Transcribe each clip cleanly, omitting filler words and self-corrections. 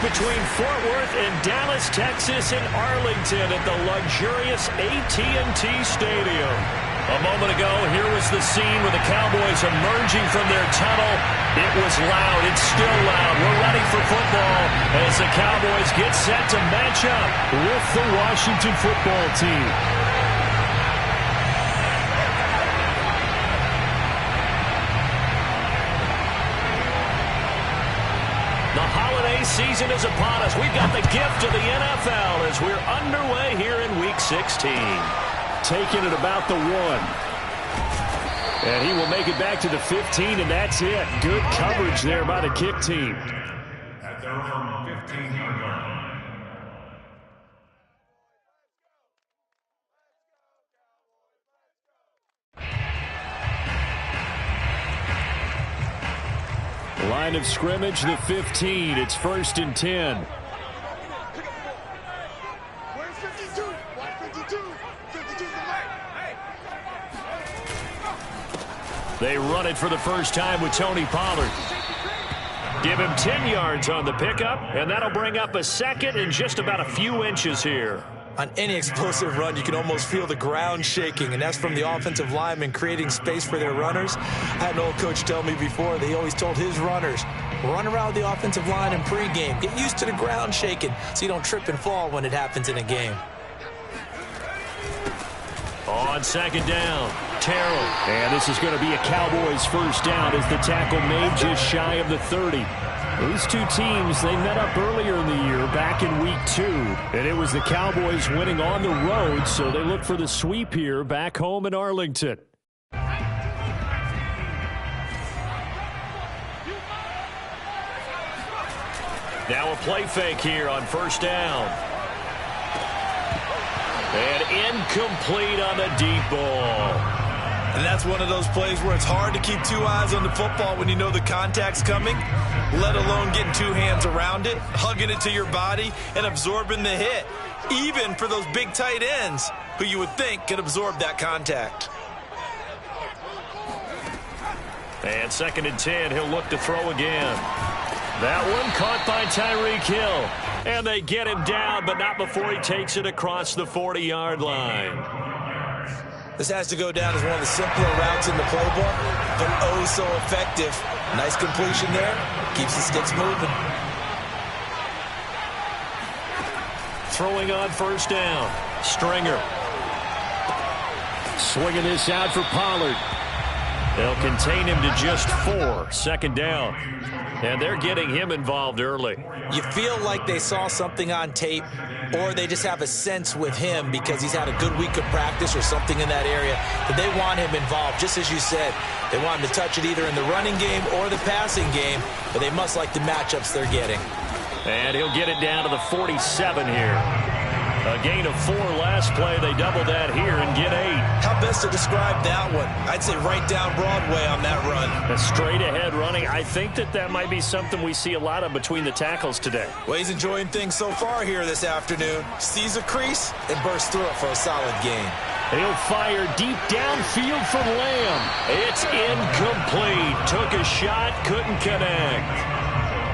between Fort Worth and Dallas, Texas, and Arlington at the luxurious AT&T Stadium. A moment ago, here was the scene with the Cowboys emerging from their tunnel. It was loud. It's still loud. We're ready for football as the Cowboys get set to match up with the Washington football team. The holiday season is upon us. We've got the gift of the NFL as we're underway here in Week 16. Taking it about the 1. And he will make it back to the 15, and that's it. Good coverage there by the kick team. At their own 15-yard line. Line of scrimmage, the 15. It's 1st and 10. Where's 52? 52? 52's the They run it for the first time with Tony Pollard. Give him 10 yards on the pickup, and that'll bring up a second and just about a few inches here. On any explosive run, you can almost feel the ground shaking, and that's from the offensive linemen creating space for their runners. I had an old coach tell me before, they always told his runners, run around the offensive line in pregame. Get used to the ground shaking so you don't trip and fall when it happens in a game. On 2nd down, Terrell. And this is going to be a Cowboys first down as the tackle made just shy of the 30. These two teams, they met up earlier in the year back in Week 2. And it was the Cowboys winning on the road, so they look for the sweep here back home in Arlington. Now a play fake here on 1st down. And incomplete on the deep ball. And that's one of those plays where it's hard to keep 2 eyes on the football when you know the contact's coming, let alone getting 2 hands around it, hugging it to your body, and absorbing the hit, even for those big tight ends who you would think could absorb that contact. And 2nd and 10, he'll look to throw again. That one caught by Tyreek Hill. And they get him down, but not before he takes it across the 40-yard line. This has to go down as one of the simpler routes in the playbook, but oh so effective. Nice completion there. Keeps the sticks moving. Throwing on 1st down. Stringer. Swinging this out for Pollard. They'll contain him to just 4. 2nd down. And they're getting him involved early. You feel like they saw something on tape, or they just have a sense with him because he's had a good week of practice or something in that area that they want him involved. Just as you said, they want him to touch it either in the running game or the passing game, but they must like the matchups they're getting. And he'll get it down to the 47 here. A gain of 4 last play. They double that here and get 8. How best to describe that one? I'd say right down Broadway on that run. A straight-ahead running. I think that might be something we see a lot of between the tackles today. Well, he's enjoying things so far here this afternoon. Sees a crease and bursts through it for a solid gain. He'll fire deep downfield for Lamb. It's incomplete. Took a shot, couldn't connect.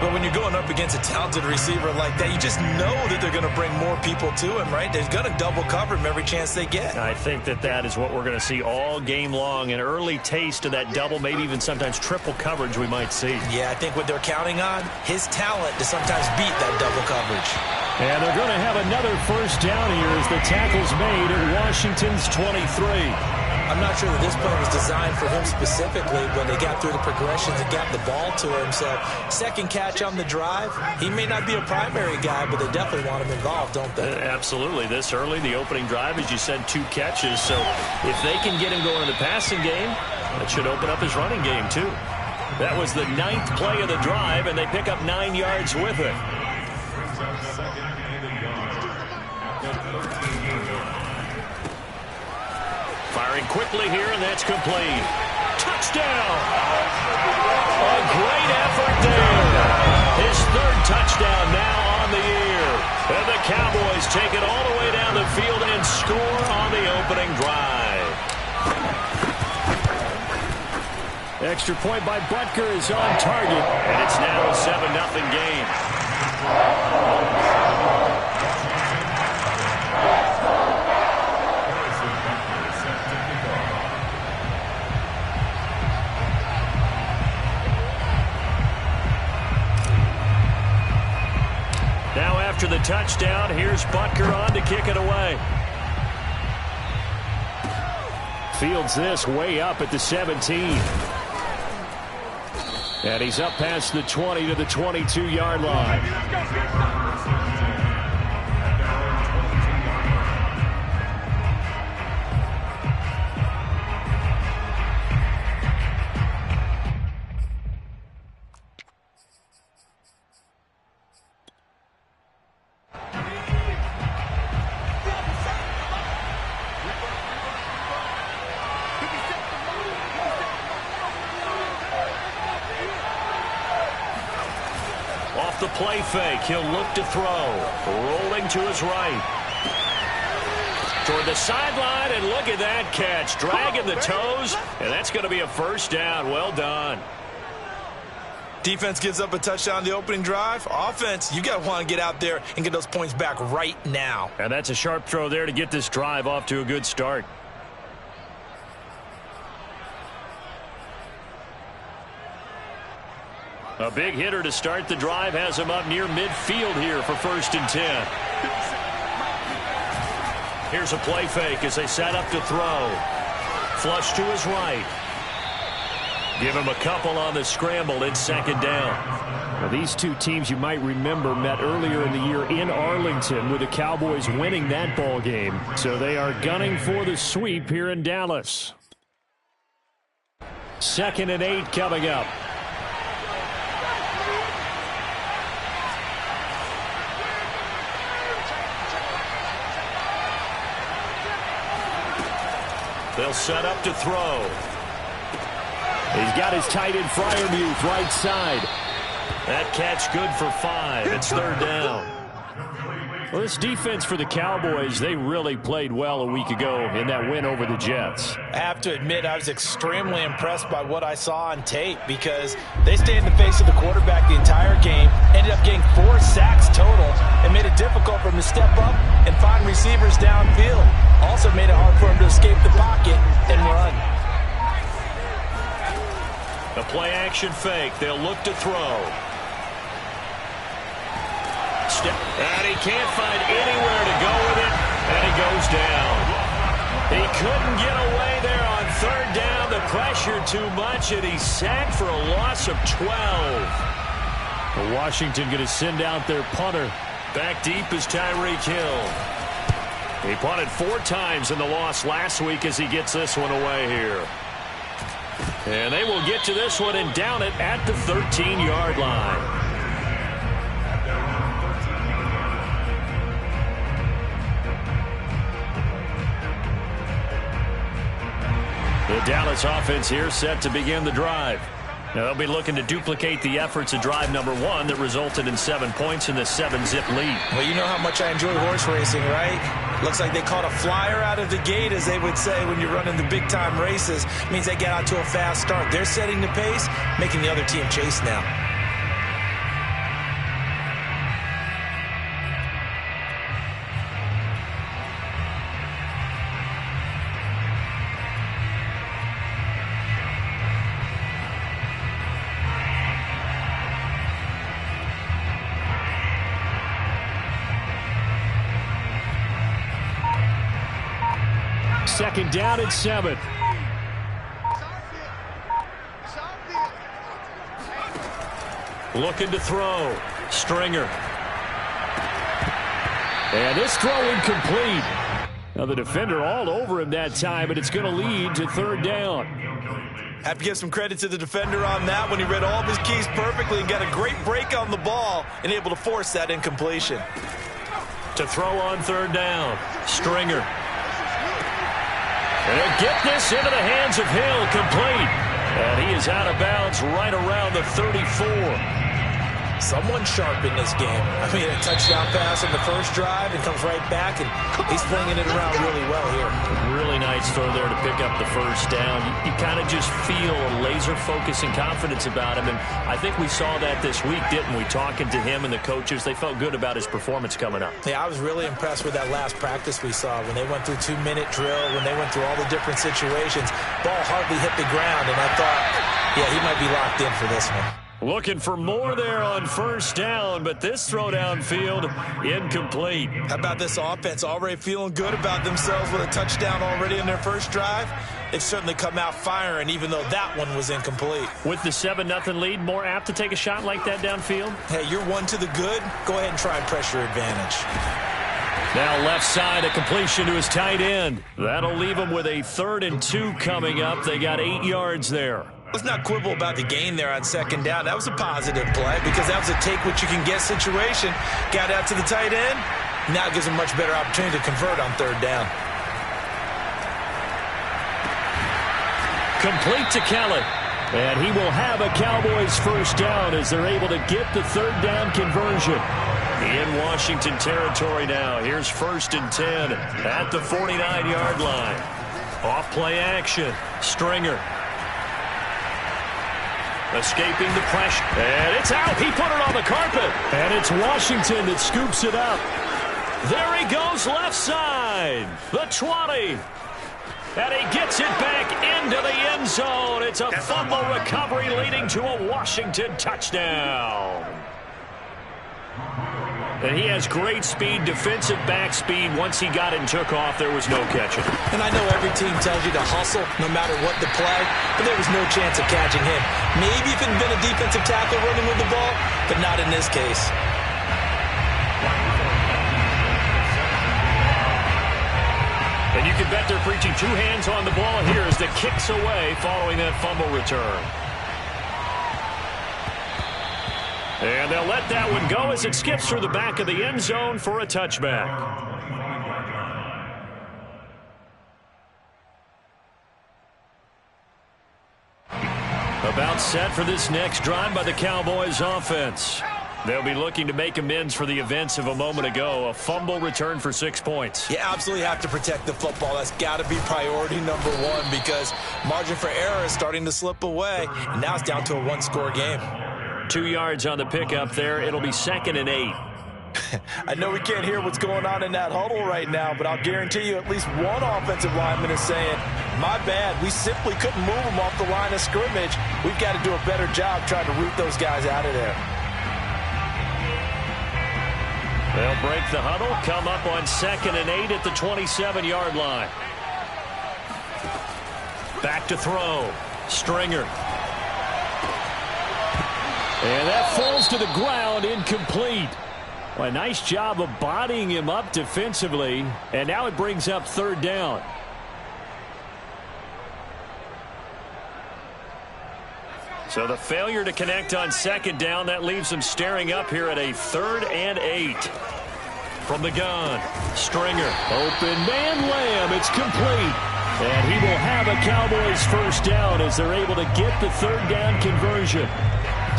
But when you're going up against a talented receiver like that, you just know that they're going to bring more people to him, right? They're going to double cover him every chance they get. I think that is what we're going to see all game long. An early taste of that double, maybe even sometimes triple coverage we might see. Yeah, I think what they're counting on, his talent to sometimes beat that double coverage. And they're going to have another first down here as the tackle's made at Washington's 23. I'm not sure that this play was designed for him specifically, but they got through the progressions and got the ball to him. So, second catch on the drive. He may not be a primary guy, but they definitely want him involved, don't they? Absolutely. This early, the opening drive, as you said, 2 catches. So, if they can get him going in the passing game, that should open up his running game, too. That was the 9th play of the drive, and they pick up 9 yards with it. Firing quickly here, and that's complete. Touchdown! A great effort there. His 3rd touchdown now on the year. And the Cowboys take it all the way down the field and score on the opening drive. Extra point by Butker is on target, and it's now a 7-0 game. touchdown. Here's Butker on to kick it away. Fields this way up at the 17. And he's up past the 20 to the 22-yard line. Off the play fake, he'll look to throw. Rolling to his right. Toward the sideline, and look at that catch. Dragging the toes, and that's going to be a first down. Well done. Defense gives up a touchdown on the opening drive. Offense, you got to want to get out there and get those points back right now. And that's a sharp throw there to get this drive off to a good start. A big hitter to start the drive has him up near midfield here for 1st and 10. Here's a play fake as they set up to throw. Flush to his right. Give him a couple on the scramble. It's 2nd down. Now, these two teams you might remember met earlier in the year in Arlington with the Cowboys winning that ball game. So they are gunning for the sweep here in Dallas. 2nd and 8 coming up. They'll set up to throw. He's got his tight end Freiermuth right side. That catch good for 5. It's 3rd down. Well, this defense for the Cowboys, they really played well a week ago in that win over the Jets. I have to admit, I was extremely impressed by what I saw on tape because they stayed in the face of the quarterback the entire game, ended up getting 4 sacks total, and made it difficult for him to step up and find receivers downfield. Also made it hard for him to escape the pocket and run. A play-action fake. They'll look to throw. And he can't find anywhere to go with it, and he goes down. He couldn't get away there on 3rd down. The pressure too much, and he's sacked for a loss of 12. Washington going to send out their punter. Back deep is Tyreek Hill. He punted 4 times in the loss last week as he gets this one away here. And they will get to this one and down it at the 13-yard line. The Dallas offense here set to begin the drive. Now they'll be looking to duplicate the efforts of drive number 1 that resulted in 7 points in the 7-zip lead. Well, you know how much I enjoy horse racing, right? Looks like they caught a flyer out of the gate, as they would say when you're running the big-time races. It means they get out to a fast start. They're setting the pace, making the other team chase now. Second down and 7. Looking to throw. Stringer. And this throw incomplete. Now the defender all over him that time, but it's going to lead to 3rd down. Have to give some credit to the defender on that when he read all of his keys perfectly and got a great break on the ball and able to force that incompletion. To throw on 3rd down. Stringer. And he'll get this into the hands of Hill, complete. And he is out of bounds right around the 34. Someone sharp in this game. I mean, a touchdown pass on the first drive and comes right back, and he's flinging it around really well here. Really nice throw there to pick up the first down. You kind of just feel a laser focus and confidence about him, and I think we saw that this week, didn't we? Talking to him and the coaches, they felt good about his performance coming up. Yeah, I was really impressed with that last practice we saw when they went through 2-minute drill, when they went through all the different situations. Ball hardly hit the ground, and I thought, yeah, he might be locked in for this one. Looking for more there on first down, but this throw downfield incomplete. How about this offense? Already feeling good about themselves with a touchdown already in their first drive. They've certainly come out firing, even though that one was incomplete. With the 7-0 lead, more apt to take a shot like that downfield? Hey, you're one to the good. Go ahead and try and pressure advantage. Now left side, a completion to his tight end. That'll leave him with a 3rd and 2 coming up. They got 8 yards there. Let's not quibble about the gain there on second down. That was a positive play because that was a take-what-you-can-get situation. Got out to the tight end. Now it gives him a much better opportunity to convert on 3rd down. Complete to Kelly. And he will have a Cowboys first down as they're able to get the 3rd down conversion. In Washington territory now. Here's 1st and 10 at the 49-yard line. Off play action. Stringer. Escaping the pressure. And it's out. He put it on the carpet. And it's Washington that scoops it up. There he goes left side. The 20. And he gets it back into the end zone. It's a fumble recovery leading to a Washington touchdown. And he has great speed, defensive back speed. Once he got it and took off, there was no catching. And I know every team tells you to hustle no matter what the play, but there was no chance of catching him. Maybe if it had been a defensive tackle running with the ball, but not in this case. And you can bet they're preaching 2 hands on the ball here as the kicks away following that fumble return. And they'll let that one go as it skips through the back of the end zone for a touchback. About set for this next drive by the Cowboys offense. They'll be looking to make amends for the events of a moment ago. A fumble return for 6 points. You absolutely have to protect the football. That's got to be priority number 1 because margin for error is starting to slip away. And now it's down to a 1-score game. 2 yards on the pickup there. It'll be 2nd and 8. I know we can't hear what's going on in that huddle right now, but I'll guarantee you at least one offensive lineman is saying, my bad, we simply couldn't move them off the line of scrimmage. We've got to do a better job trying to root those guys out of there. They'll break the huddle, come up on 2nd and 8 at the 27-yard line. Back to throw. Stringer. And that falls to the ground, incomplete. Well, a nice job of bodying him up defensively, and now it brings up 3rd down. So the failure to connect on 2nd down, that leaves him staring up here at a 3rd and 8. From the gun, Stringer. Open man Lamb, it's complete. And he will have a Cowboys first down as they're able to get the 3rd down conversion.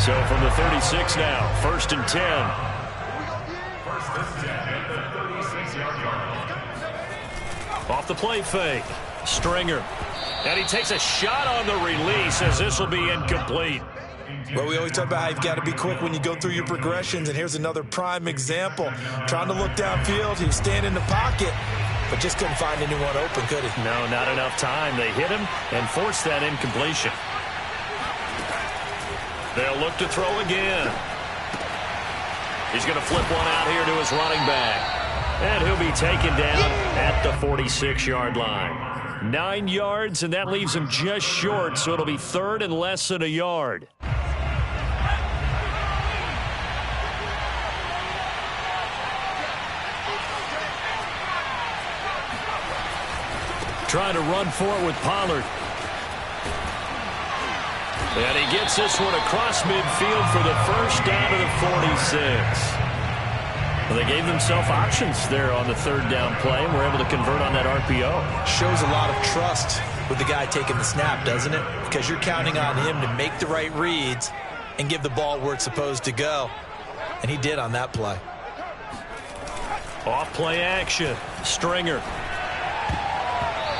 So from the 36 now, 1st and 10. Off the play fake. Stringer. And he takes a shot on the release as this will be incomplete. Well, we always talk about how you've got to be quick when you go through your progressions, and here's another prime example. Trying to look downfield, he was standing in the pocket, but just couldn't find anyone open, could he? No, not enough time. They hit him and forced that incompletion. They'll look to throw again. He's going to flip one out here to his running back. And he'll be taken down at the 46-yard line. 9 yards, and that leaves him just short, so it'll be 3rd and less than a yard. Trying to run for it with Pollard. And he gets this one across midfield for the first down to the 46. Well, they gave themselves options there on the 3rd down play, and were able to convert on that RPO. Shows a lot of trust with the guy taking the snap, doesn't it? Because you're counting on him to make the right reads and give the ball where it's supposed to go. And he did on that play. Off play action. Stringer.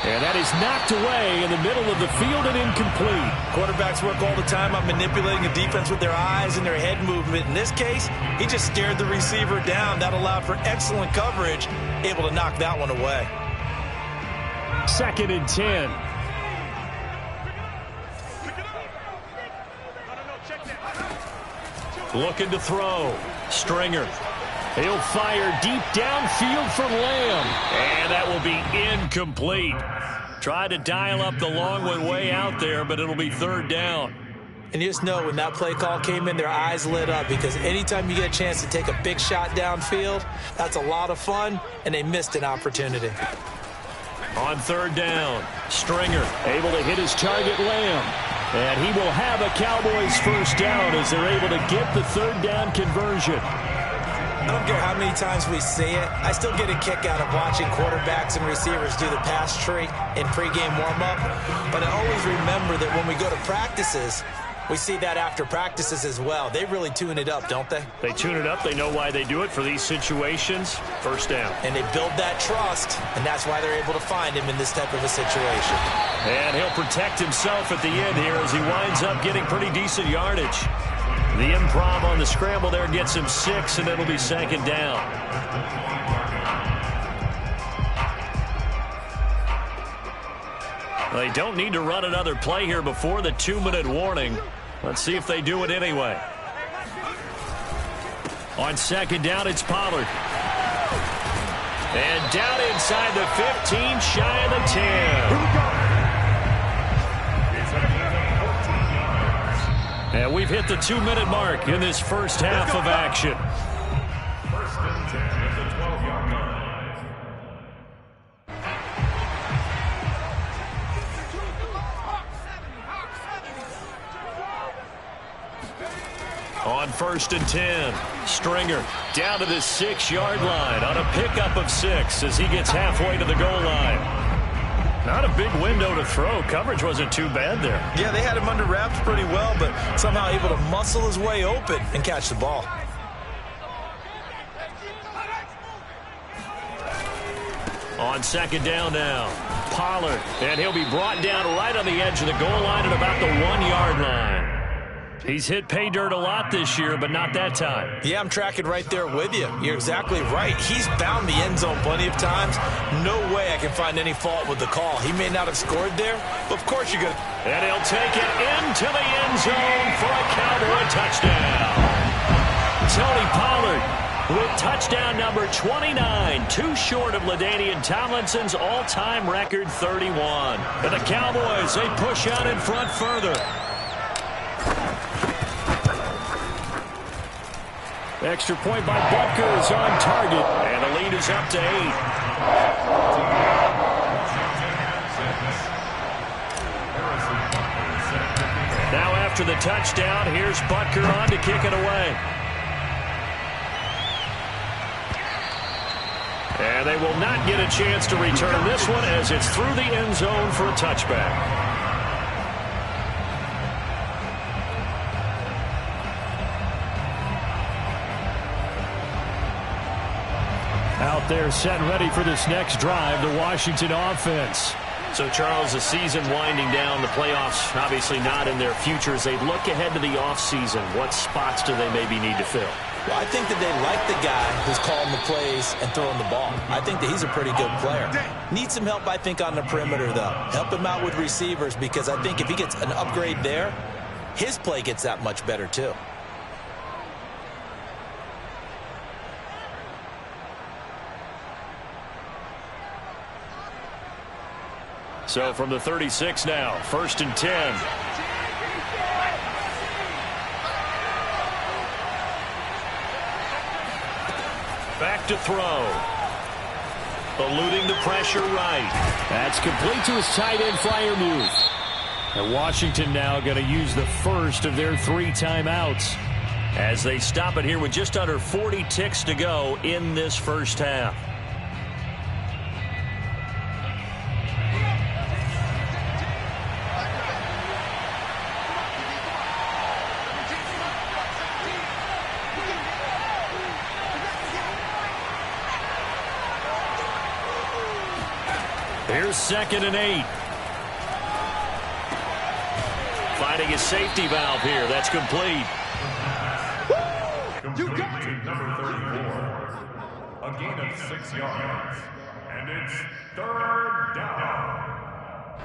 And that is knocked away in the middle of the field and incomplete. Quarterbacks work all the time on manipulating a defense with their eyes and their head movement. In this case, he just stared the receiver down. That allowed for excellent coverage, able to knock that one away. 2nd and 10. Looking to throw. Stringer. He'll fire deep downfield for Lamb. And that will be incomplete. Tried to dial up the long one way out there, but it'll be third down. And you just know when that play call came in, their eyes lit up, because anytime you get a chance to take a big shot downfield, that's a lot of fun, and they missed an opportunity. On third down, Stringer able to hit his target, Lamb. And he will have a Cowboys first down as they're able to get the third down conversion. I don't care how many times we see it. I still get a kick out of watching quarterbacks and receivers do the pass tree in pregame warm-up. But I always remember that when we go to practices, we see that after practices as well. They really tune it up, don't they? They tune it up. They know why they do it for these situations. First down. And they build that trust, and that's why they're able to find him in this type of a situation. And he'll protect himself at the end here as he winds up getting pretty decent yardage. The improv on the scramble there gets him 6, and it'll be second down. They don't need to run another play here before the 2-minute warning. Let's see if they do it anyway. On second down, it's Pollard. And down inside the 15, shy of the 10. And we've hit the 2-minute mark in this first half of action. First and 10 at the 12-yard line. On first and 10, Stringer down to the 6-yard line on a pickup of 6 as he gets halfway to the goal line. Not a big window to throw. Coverage wasn't too bad there. Yeah, they had him under wraps pretty well, but somehow able to muscle his way open and catch the ball. On second down now, Pollard, and he'll be brought down right on the edge of the goal line at about the 1-yard line. He's hit pay dirt a lot this year, but not that time. Yeah, I'm tracking right there with you. You're exactly right. He's bound the end zone plenty of times. No way I can find any fault with the call. He may not have scored there, but of course you're going to. And he'll take it into the end zone for a Cowboy touchdown. Tony Pollard with touchdown number 29, too short of LaDainian Tomlinson's all-time record 31. And the Cowboys, they push on in front further. Extra point by Butker is on target, and the lead is up to 8. Now after the touchdown, here's Butker on to kick it away. And they will not get a chance to return this one as it's through the end zone for a touchback. Out there set and ready for this next drive, the Washington offense. So, Charles, the season winding down, the playoffs obviously not in their future. As they look ahead to the offseason, what spots do they maybe need to fill? Well, I think that they like the guy who's calling the plays and throwing the ball. I think that he's a pretty good player. Needs some help, I think, on the perimeter, though. Help him out with receivers, because I think if he gets an upgrade there, his play gets that much better, too. So from the 36 now, first and 10. Back to throw. Eluding the pressure right. That's complete to his tight end flyer move. And Washington now going to use the first of their 3 timeouts as they stop it here with just under 40 ticks to go in this first half. Here's second and 8. Finding his safety valve here. That's complete. Complete to number 34. A gain of 6 yards. And it's third down.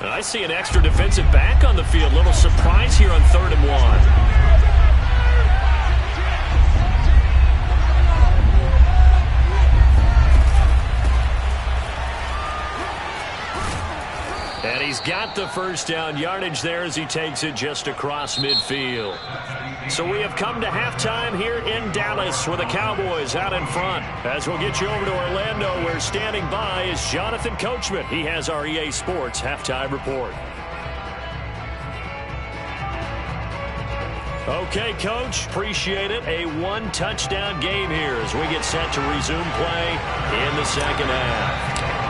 And I see an extra defensive back on the field. Little surprise here on 3rd and 1. And he's got the first down yardage there as he takes it just across midfield. So we have come to halftime here in Dallas with the Cowboys out in front. As we'll get you over to Orlando, where standing by is Jonathan Coachman. He has our EA Sports halftime report. Okay, Coach, appreciate it. A one-touchdown game here as we get set to resume play in the second half.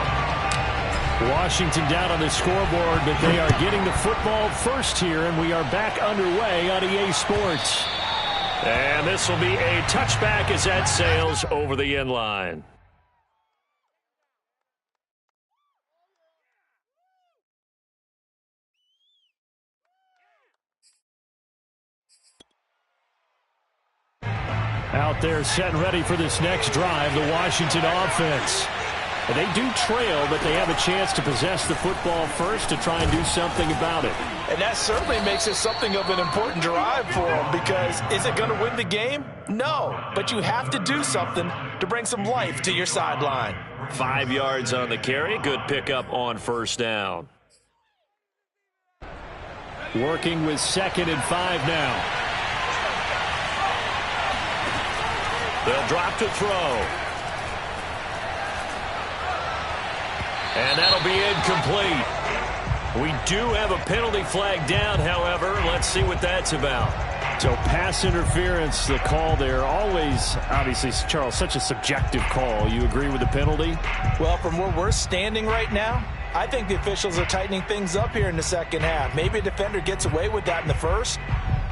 Washington down on the scoreboard, but they are getting the football first here, and we are back underway on EA Sports. And this will be a touchback as that sails over the end line. Out there set and ready for this next drive, the Washington offense. They do trail, but they have a chance to possess the football first to try and do something about it. And that certainly makes it something of an important drive for them, because is it going to win the game? No, but you have to do something to bring some life to your sideline. 5 yards on the carry. Good pickup on first down. Working with 2nd and 5 now. They'll drop to throw. And that'll be incomplete. We do have a penalty flag down, however. Let's see what that's about. So pass interference, the call there. Always, obviously, Charles, such a subjective call. You agree with the penalty? Well, from where we're standing right now, I think the officials are tightening things up here in the second half. Maybe a defender gets away with that in the first,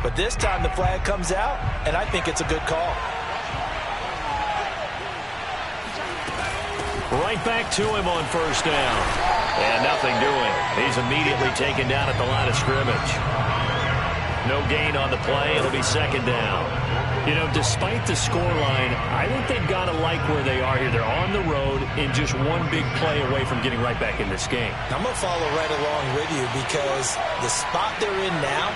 but this time the flag comes out, and I think it's a good call. Right back to him on first down. And nothing doing. He's immediately taken down at the line of scrimmage. No gain on the play. It'll be 2nd down. You know, despite the scoreline, I think they've got to like where they are here. They're on the road and just one big play away from getting right back in this game. I'm going to follow right along with you, because the spot they're in now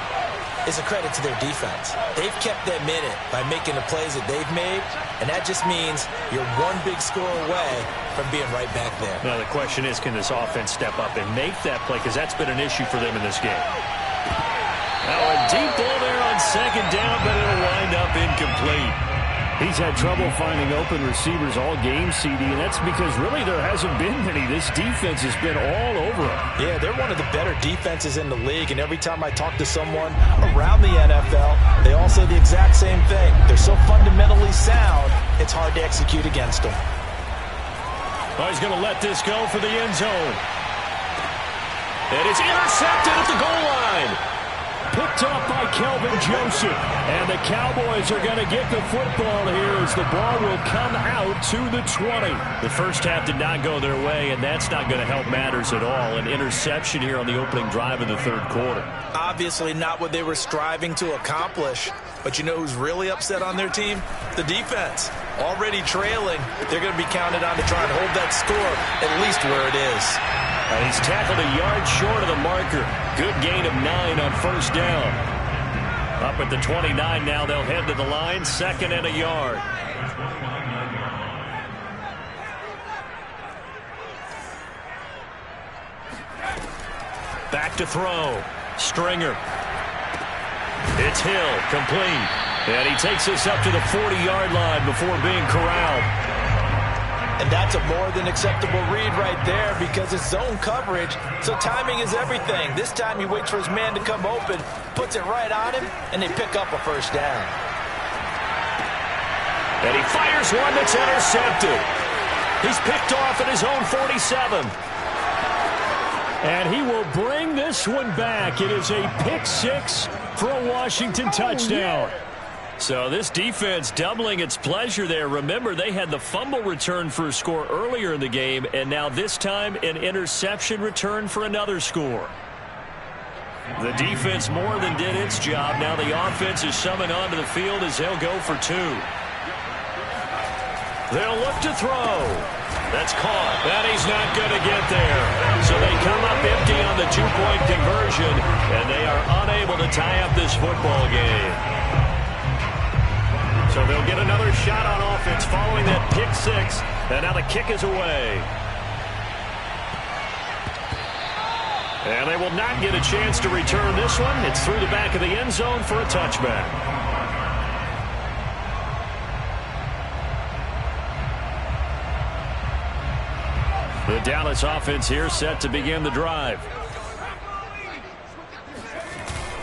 is a credit to their defense. They've kept them in it by making the plays that they've made, and that just means you're one big score away from being right back there. Now the question is, can this offense step up and make that play, because that's been an issue for them in this game. Now a deep ball there on 2nd down, but it'll wind up incomplete. He's had trouble finding open receivers all game, CD, and that's because really there hasn't been many. This defense has been all over him. Yeah, they're one of the better defenses in the league, and every time I talk to someone around the NFL, they all say the exact same thing. They're so fundamentally sound, it's hard to execute against them. Oh, he's going to let this go for the end zone. And it's intercepted at the goal line. Picked up by Kelvin Joseph. And the Cowboys are going to get the football here as the ball will come out to the 20. The first half did not go their way, and that's not going to help matters at all. An interception here on the opening drive of the 3rd quarter. Obviously not what they were striving to accomplish. But you know who's really upset on their team? The defense. Already trailing. They're going to be counted on to try and hold that score at least where it is. And he's tackled a yard short of the marker. Good gain of 9 on first down. Up at the 29 now, they'll head to the line. 2nd and a yard. Back to throw. Stringer. It's Hill, complete. And he takes this up to the 40-yard line before being corralled. And that's a more than acceptable read right there, because it's zone coverage, so timing is everything. This time he waits for his man to come open, puts it right on him, and they pick up a first down. And he fires one that's intercepted. He's picked off at his own 47. And he will bring this one back. It is a pick 6 for a Washington touchdown. So this defense doubling its pleasure there. Remember, they had the fumble return for a score earlier in the game, and now this time an interception return for another score. The defense more than did its job. Now the offense is summoned onto the field as they'll go for 2. They'll look to throw. That's caught. And he's not going to get there. So they come up empty on the 2-point conversion, and they are unable to tie up this football game. So they'll get another shot on offense following that pick 6, and now the kick is away. And they will not get a chance to return this one. It's through the back of the end zone for a touchback. The Dallas offense here set to begin the drive.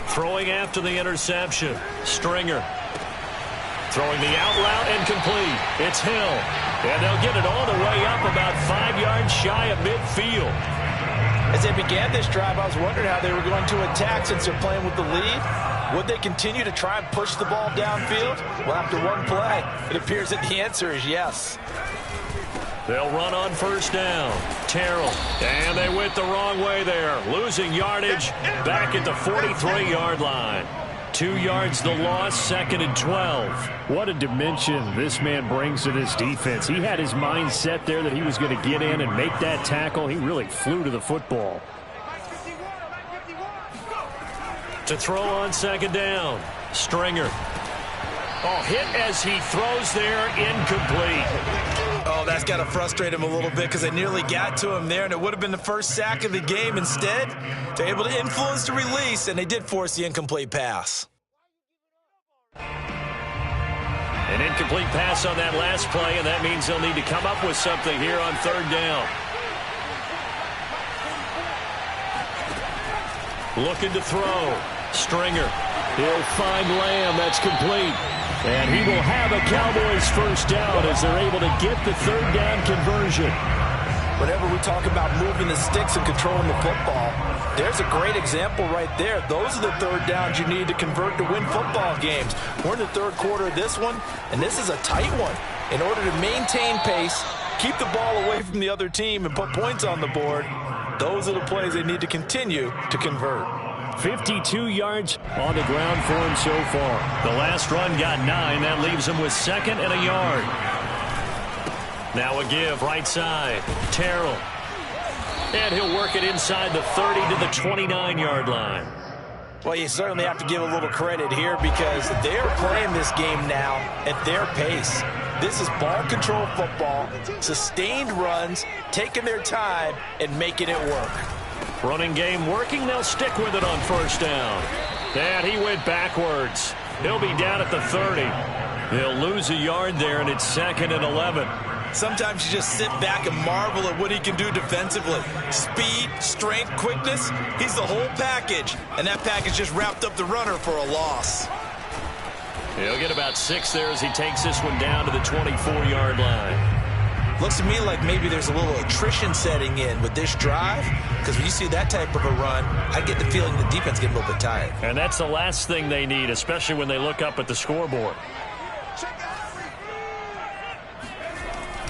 Throwing after the interception. Stringer. Throwing the out route and complete. It's Hill. And they'll get it all the way up about 5 yards shy of midfield. As they began this drive, I was wondering how they were going to attack since they're playing with the lead. Would they continue to try and push the ball downfield? Well, after one play, it appears that the answer is yes. They'll run on first down. Terrell. And they went the wrong way there. Losing yardage back at the 43-yard line. 2 yards the loss, 2nd and 12. What a dimension this man brings to this defense. He had his mind set there that he was going to get in and make that tackle. He really flew to the football. To throw on 2nd down. Stringer. Oh, hit as he throws there, incomplete. Oh, that's got to frustrate him a little bit because they nearly got to him there, and it would have been the first sack of the game. Instead, they're able to influence the release, and they did force the incomplete pass. An incomplete pass on that last play, and that means they'll need to come up with something here on 3rd down. Looking to throw. Stringer. He'll find Lamb. That's complete. And he will have a Cowboys first down as they're able to get the 3rd down conversion. Whenever we talk about moving the sticks and controlling the football, there's a great example right there. Those are the 3rd downs you need to convert to win football games. We're in the 3rd quarter of this one, and this is a tight one. In order to maintain pace, keep the ball away from the other team, and put points on the board, those are the plays they need to continue to convert. 52 yards on the ground for him so far. The last run got 9. That leaves him with 2nd and a yard. Now a give right side. Terrell. And he'll work it inside the 30 to the 29-yard line. Well, you certainly have to give a little credit here because they're playing this game now at their pace. This is ball control football, sustained runs, taking their time and making it work. Running game working. They'll stick with it on first down. And he went backwards. He'll be down at the 30. They'll lose a yard there, and it's 2nd and 11. Sometimes you just sit back and marvel at what he can do defensively. Speed, strength, quickness, he's the whole package. And that package just wrapped up the runner for a loss. He'll get about 6 there as he takes this one down to the 24-yard line. Looks to me like maybe there's a little attrition setting in with this drive, because when you see that type of a run, I get the feeling the defense getting a little bit tired. And that's the last thing they need, especially when they look up at the scoreboard.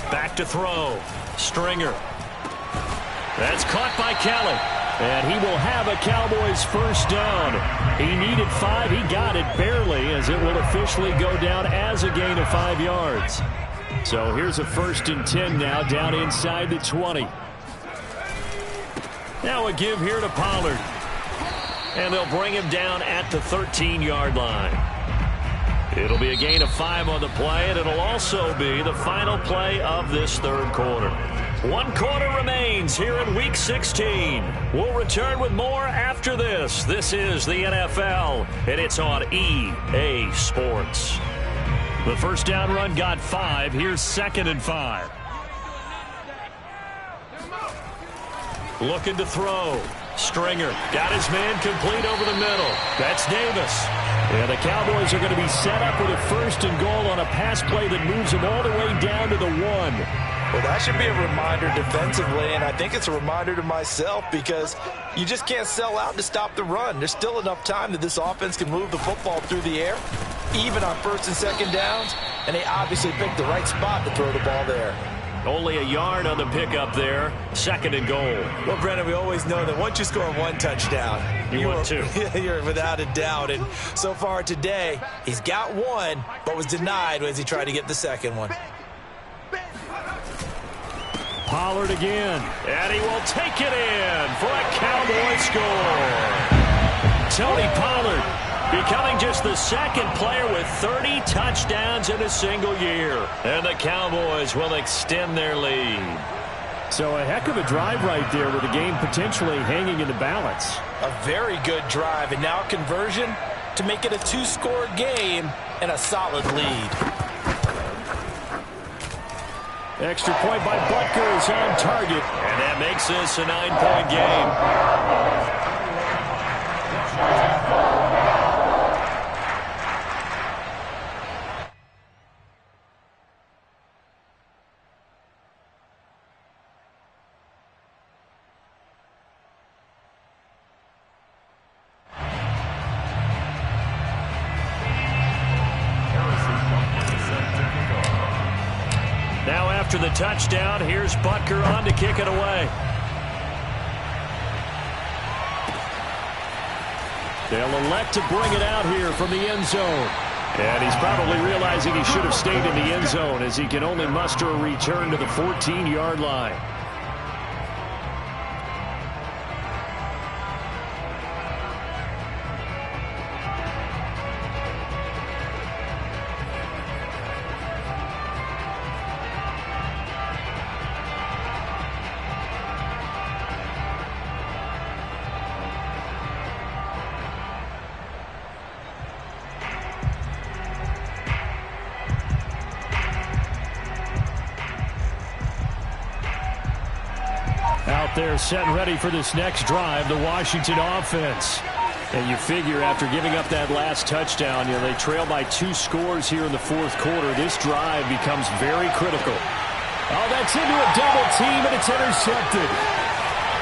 Back to throw. Stringer. That's caught by Kelly. And he will have a Cowboys first down. He needed 5. He got it barely, as it will officially go down as a gain of 5 yards. So here's a 1st and 10 now, down inside the 20. Now a give here to Pollard. And they'll bring him down at the 13-yard line. It'll be a gain of 5 on the play, and it'll also be the final play of this 3rd quarter. 1 quarter remains here in Week 16. We'll return with more after this. This is the NFL, and it's on EA Sports. The first down run got 5. Here's 2nd and 5. Looking to throw. Stringer got his man complete over the middle. That's Davis. And the Cowboys are going to be set up with a 1st and goal on a pass play that moves them all the way down to the 1. Well, that should be a reminder defensively, and I think it's a reminder to myself because you just can't sell out to stop the run. There's still enough time that this offense can move the football through the air, even on 1st and 2nd downs, and they obviously picked the right spot to throw the ball there. Only a yard on the pickup there. 2nd and goal. Well, Brennan, we always know that once you score 1 touchdown, you want 2. You're without a doubt. And so far today, he's got 1, but was denied as he tried to get the 2nd one. Pollard again. And he will take it in for a Cowboy score. Tony Pollard becoming just the 2nd player with 30 touchdowns in a single year. And the Cowboys will extend their lead. So a heck of a drive right there with the game potentially hanging in the balance. A very good drive, and now conversion to make it a 2-score game and a solid lead. Extra point by Butker is on target. And that makes this a 9-point game. Now after the touchdown, here's Butker on to kick it away. They'll elect to bring it out here from the end zone. And he's probably realizing he should have stayed in the end zone as he can only muster a return to the 14-yard line. They're set and ready for this next drive, the Washington offense. And you figure after giving up that last touchdown, they trail by 2 scores here in the fourth quarter. This drive becomes very critical. Oh, that's into a double team, and it's intercepted.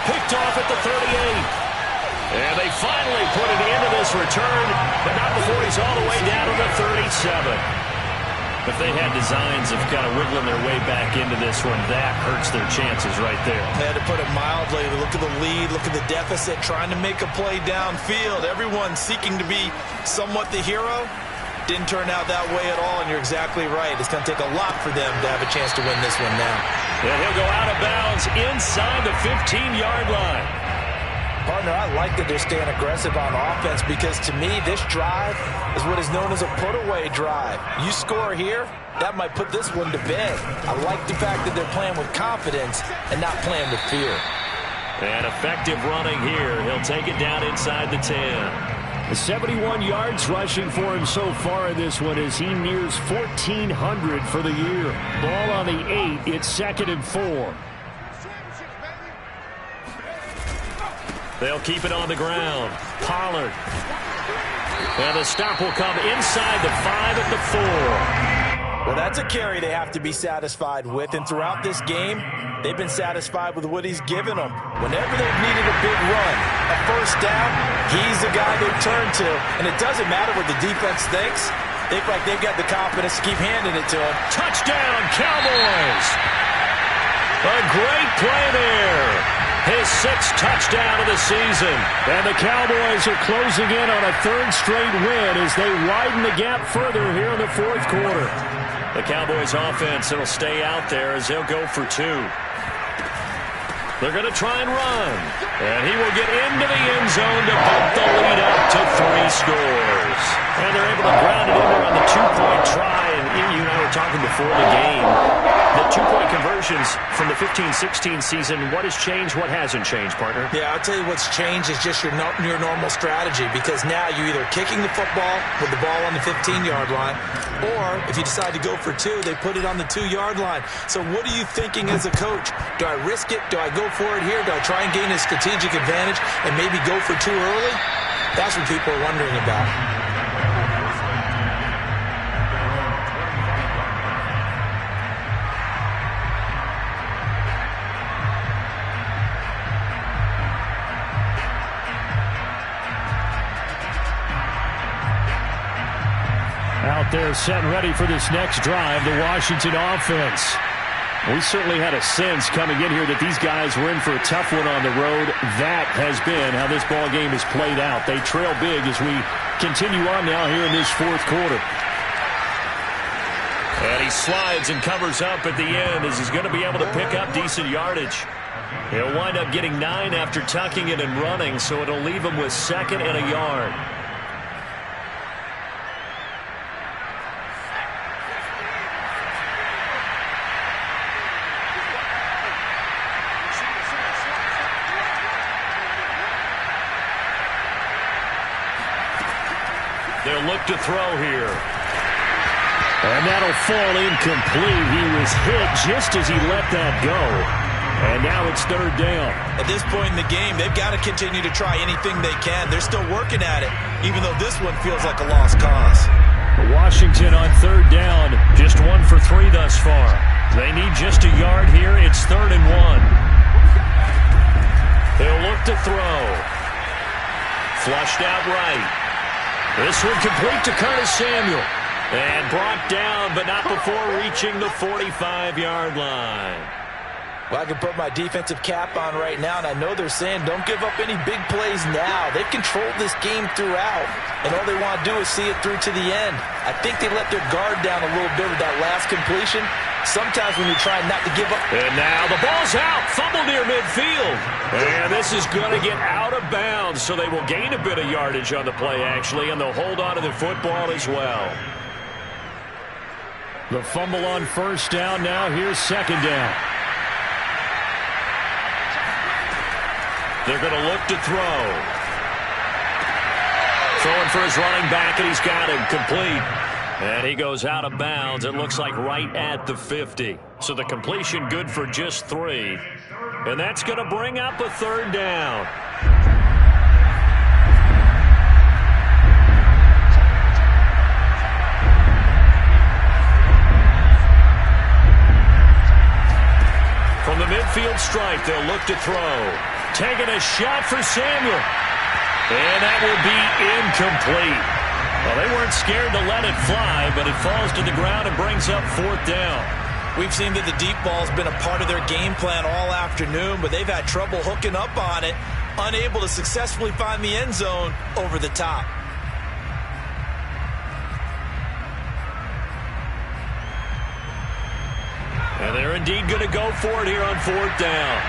Picked off at the 38. And they finally put it into this return, but not before he's all the way down to the 37. If they had designs of kind of wiggling their way back into this one, that hurts their chances right there. They had to put it mildly. Look at the lead. Look at the deficit. Trying to make a play downfield. Everyone seeking to be somewhat the hero. Didn't turn out that way at all, and you're exactly right. It's going to take a lot for them to have a chance to win this one now. And he'll go out of bounds inside the 15-yard line. Partner, I like that they're staying aggressive on offense because, to me, this drive is what is known as a put-away drive. You score here, that might put this one to bed. I like the fact that they're playing with confidence and not playing with fear. And effective running here. He'll take it down inside the 10. 71 yards rushing for him so far in this one as he nears 1,400 for the year. Ball on the 8. It's 2nd and 4. They'll keep it on the ground. Pollard. And the stop will come inside the 5 at the 4. Well, that's a carry they have to be satisfied with. And throughout this game, they've been satisfied with what he's given them. Whenever they've needed a big run, a first down, he's the guy they've turned to. And it doesn't matter what the defense thinks. They feel like they've got the confidence to keep handing it to him. Touchdown, Cowboys! A great play there. His 6th touchdown of the season. And the Cowboys are closing in on a 3rd straight win as they widen the gap further here in the fourth quarter. The Cowboys offense, it'll stay out there as they'll go for 2. They're going to try and run. And he will get into the end zone to bump the lead up to 3 scores. And they're able to ground it in there on the 2-point try. And you and I were talking before the game. The 2-point conversions from the 15-16 season, what has changed, what hasn't changed, partner? Yeah, I'll tell you what's changed is just your normal strategy, because now you're either kicking the football with the ball on the 15-yard line, or if you decide to go for 2, they put it on the 2-yard line. So what are you thinking as a coach? Do I risk it? Do I go for it here? Do I try and gain a strategic advantage and maybe go for 2 early? That's what people are wondering about. Out there set and ready for this next drive, the Washington offense. We certainly had a sense coming in here that these guys were in for a tough one on the road. That has been how this ball game has played out. They trail big as we continue on now here in this fourth quarter. And he slides and covers up at the end as he's going to be able to pick up decent yardage. He'll wind up getting 9 after tucking it and running, so it'll leave him with 2nd and a yard. They'll look to throw here. And that'll fall incomplete. He was hit just as he let that go. And now it's third down. At this point in the game, they've got to continue to try anything they can. They're still working at it, even though this one feels like a lost cause. Washington on third down, just 1 for 3 thus far. They need just a yard here. It's 3rd and 1. They'll look to throw. Flushed out right. This one complete to Curtis Samuel. And brought down, but not before reaching the 45-yard line. Well, I can put my defensive cap on right now, and I know they're saying don't give up any big plays now. They've controlled this game throughout, and all they want to do is see it through to the end. I think they let their guard down a little bit with that last completion. Sometimes when you're trying not to give up. And now the ball's out. Fumble near midfield. And this is going to get out of bounds, so they will gain a bit of yardage on the play, actually, and they'll hold on to the football as well. The fumble on first down now. Here's second down. They're going to look to throw. Throwing for his running back, and he's got him complete. And he goes out of bounds. It looks like right at the 50. So the completion good for just 3. And that's going to bring up a third down. From the midfield stripe, they'll look to throw. Taking a shot for Samuel. And that will be incomplete. Well, they weren't scared to let it fly, but it falls to the ground and brings up 4th down. We've seen that the deep ball's been a part of their game plan all afternoon, but they've had trouble hooking up on it, unable to successfully find the end zone over the top. And they're indeed going to go for it here on 4th down.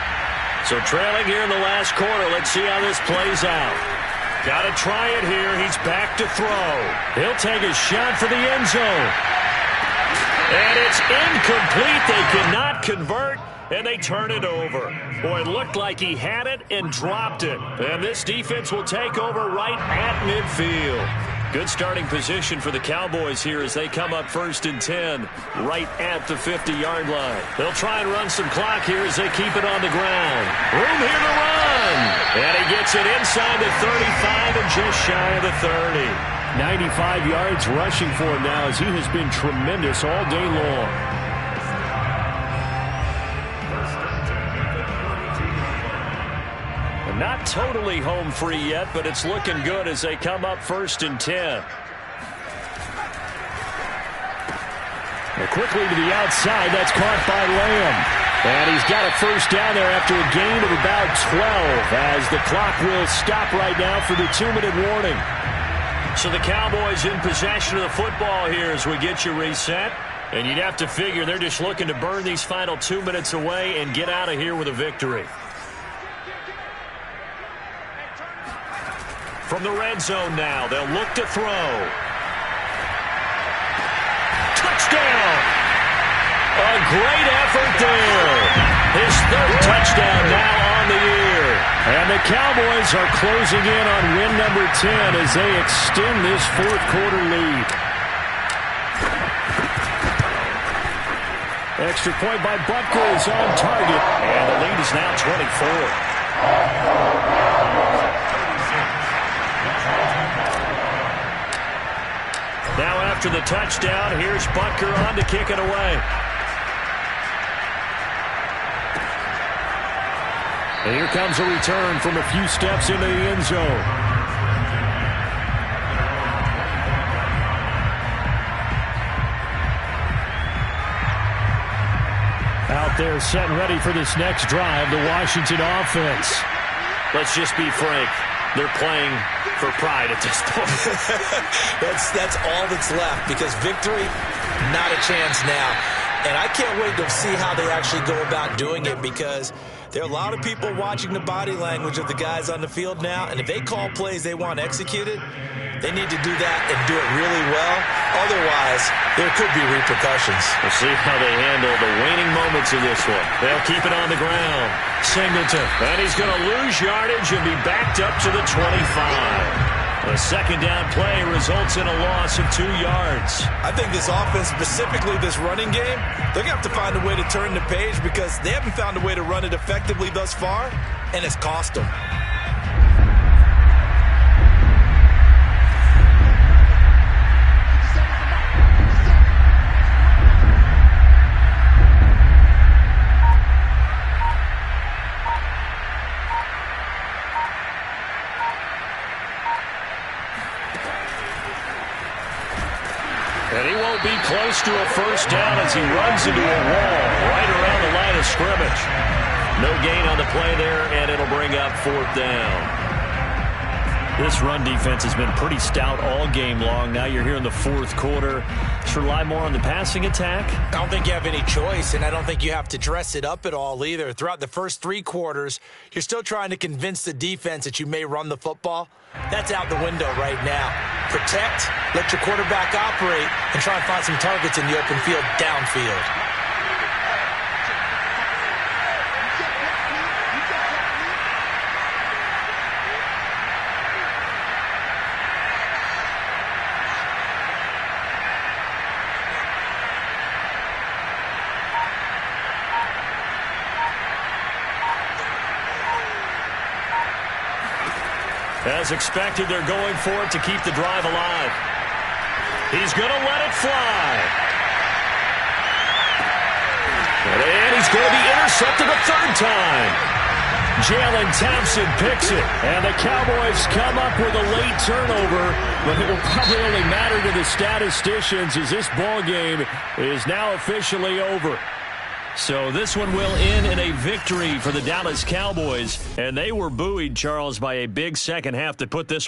So trailing here in the last quarter, let's see how this plays out. Got to try it here. He's back to throw. He'll take a shot for the end zone. And it's incomplete. They cannot convert, and they turn it over. Boy, it looked like he had it and dropped it. And this defense will take over right at midfield. Good starting position for the Cowboys here as they come up 1st and 10 right at the 50-yard line. They'll try and run some clock here as they keep it on the ground. Room here to run. And he gets it inside the 35 and just shy of the 30. 95 yards rushing for him now as he has been tremendous all day long. Not totally home free yet, but it's looking good as they come up 1st and 10. Well, quickly to the outside. That's caught by Lamb. And he's got a first down there after a gain of about 12 as the clock will stop right now for the 2-minute warning. So the Cowboys in possession of the football here as we get you reset. And you'd have to figure they're just looking to burn these final 2 minutes away and get out of here with a victory. From the red zone now, they'll look to throw. Touchdown! A great effort there. His 3rd touchdown now on the year. And the Cowboys are closing in on win number 10 as they extend this 4th quarter lead. Extra point by Butker is on target. And the lead is now 24. Now after the touchdown, here's Butker on to kick it away. And here comes a return from a few steps into the end zone. Out there set and ready for this next drive, the Washington offense. Let's just be frank. They're playing for pride at this point. That's all that's left because victory, not a chance now. And I can't wait to see how they actually go about doing it because there are a lot of people watching the body language of the guys on the field now. And if they call plays they want executed, they need to do that and do it really well. Otherwise, there could be repercussions. We'll see how they handle the waning moments of this one. They'll keep it on the ground. Singleton. And he's going to lose yardage and be backed up to the 25. The second down play results in a loss of 2 yards. I think this offense, specifically this running game, they're going to have to find a way to turn the page because they haven't found a way to run it effectively thus far, and it's cost them. And he won't be close to a first down as he runs into a wall right around the line of scrimmage. No gain on the play there, and it'll bring up 4th down. This run defense has been pretty stout all game long. Now you're here in the 4th quarter. Let's rely more on the passing attack. I don't think you have any choice, and I don't think you have to dress it up at all either. Throughout the first 3 quarters, you're still trying to convince the defense that you may run the football. That's out the window right now. Protect, let your quarterback operate, and try and find some targets in the open field downfield. As expected, they're going for it to keep the drive alive. He's going to let it fly. And he's going to be intercepted a 3rd time. Jalen Thompson picks it. And the Cowboys come up with a late turnover, but it will probably only matter to the statisticians as this ball game is now officially over. So this one will end in a victory for the Dallas Cowboys. And they were buoyed, Charles, by a big second half to put this one.